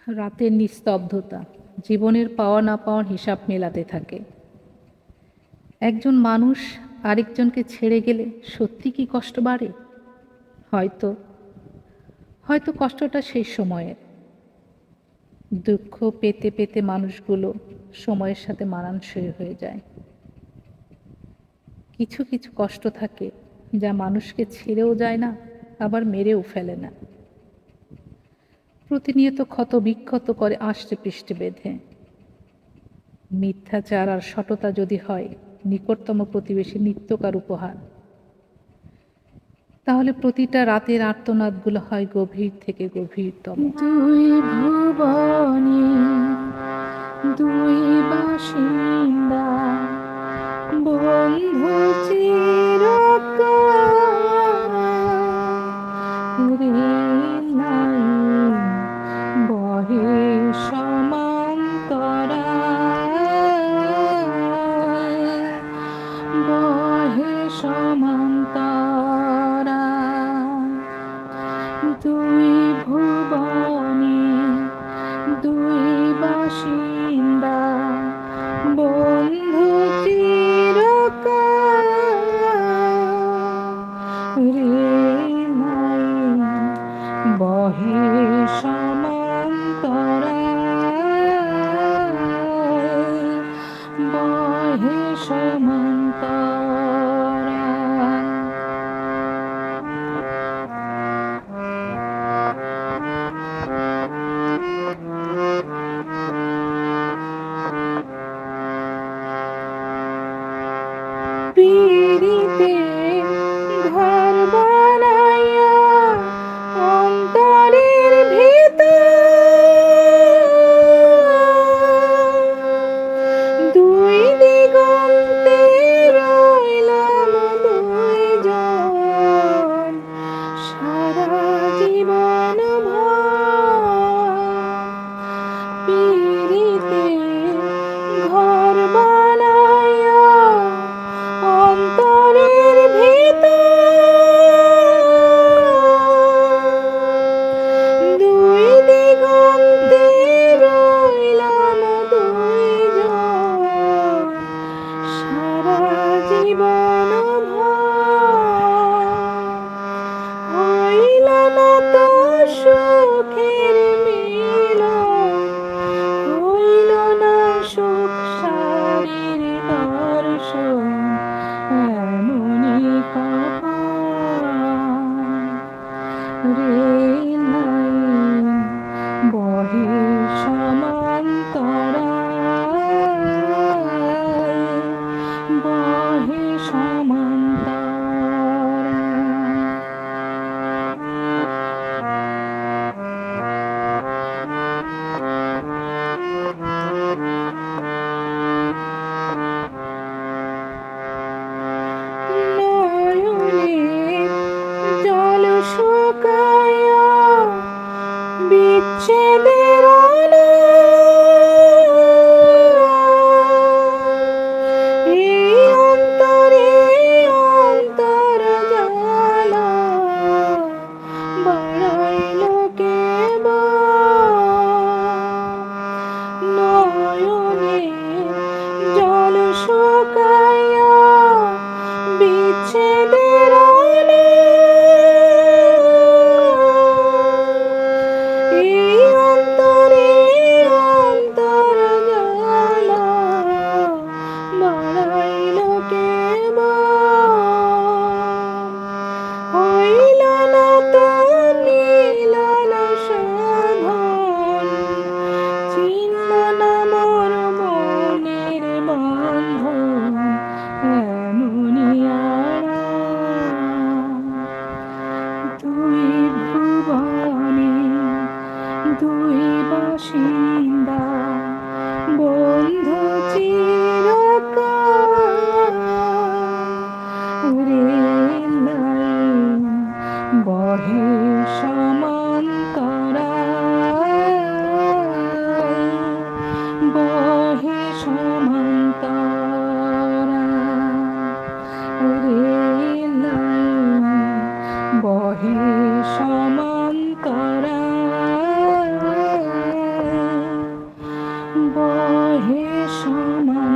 রাতের নিস্তব্ধতা জীবনের পাওয়া না পাওয়ার হিসাব মেলাতে থাকে। একজন মানুষ আরেকজনকে ছেড়ে গেলে সত্যি কি কষ্ট বাড়ে? হয়তো হয়তো কষ্টটা সেই সময়ের। দুঃখ পেতে পেতে মানুষগুলো সময়ের সাথে মানানসই হয়ে যায়। কিছু কিছু কষ্ট থাকে যা মানুষকে ছেড়েও যায় না, আবার মেরেও ফেলে না। প্রতিনিয়ত ক্ষত বিক্ষত করে আষ্টে পৃষ্ঠে বেঁধে। মিথ্যাচার আর সততা যদি হয় নিকটতম প্রতিবেশী নিত্যকার উপহার, তাহলে প্রতিটা রাতের আর্তনাদগুলো হয় গভীর থেকে গভীরতম। দুই ভুবনে দুই বাসিন্দা, বন্ধু চিরকাল। রেল লাইন বহে সমান্তরাল, বহে সমান্তরাল। দুই ভুবনে দুই বাসিন্দা, বন্ধু চিরকাল। রেল লাইন বহে সমান্তরাল, বহে সমান্তরাল। পিড়িতে ঘর বানাইয়া অন্তরের ভিতর, দুই দিগন্তে রইলাম দুইজন সারা জীবন ভর। পিড়িতে ঘর বানাইয়া অন্তরের ভিতর, দুই দিগন্তে রইলাম দুইজন সারা জীবন ভর। হইল না তো সুখের মিলন, হইল না সুখ সারির দর্শন, এমনি কপাল। রেল লাইন বহে সমান্তরাল, বহে সমান্তরাল। নয়নের জল শুকাইয়া বিচ্ছেদের এই অন্তরে অন্তর জ্বালা বাড়াইল কেবল। নয়নের জল শুকাইয়া বিচ্ছেদের এই অন্তরে অন্তর জ্বালা বাড়াইল কেবল। হইল না তো মিলন সাধন, চিহ্ন না মোর মনের বন্ধন, এমনি আড়াল। দুই ভুবনে দুই বাসিন্দা, বন্ধু চিরকাল। রেল লাইন বহে সমান্তরাল, বহে সমান্তরাল। রেল লাইন বহে সমান্তরাল, বহে সময়